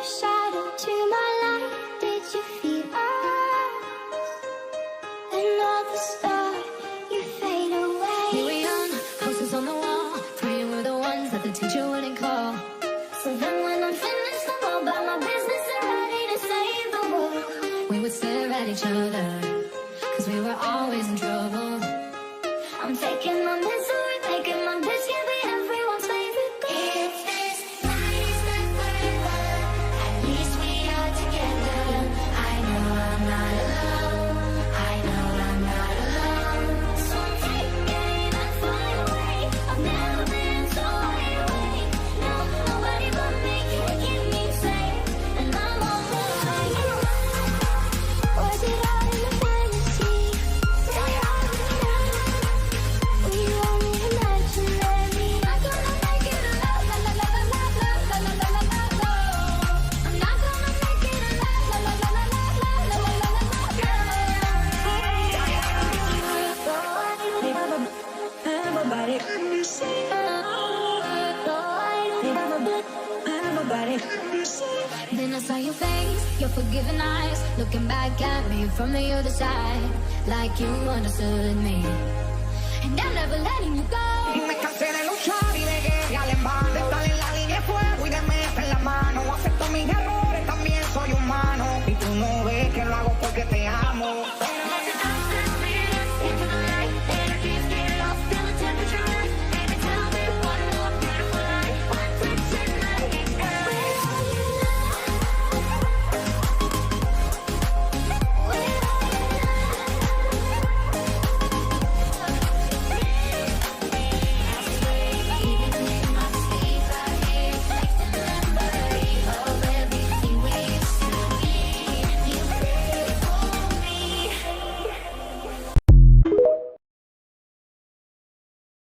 shadow to my light. Did you feel us? And all the stars, you fade away. We were young, posters on the wall, praying we're the ones that the teacher wouldn't call. So then when I'm finished, I'm all about my business and ready to save the world. We would stare at each other, cause we were always in trouble. I'm taking my misery, making my bitch, can be everyone's favorite girl. If this night is not forever, at least we are together. I know I'm not alone, I know I'm not alone. So I'm taking and fly away. I've never been so wide awake. No, nobody but me can keep me safe, and I'm on the way. Was it all in a fantasy? Tell you all of me now. We only imaginary. I'm gonna make it a love, la la la la la la la la la la la. I'm not gonna make it a love, la la la la la la la la la Everybody, everybody. Then I saw your face, your forgiving eyes, looking back at me from the other side, like you understood me. And I'm never letting you go.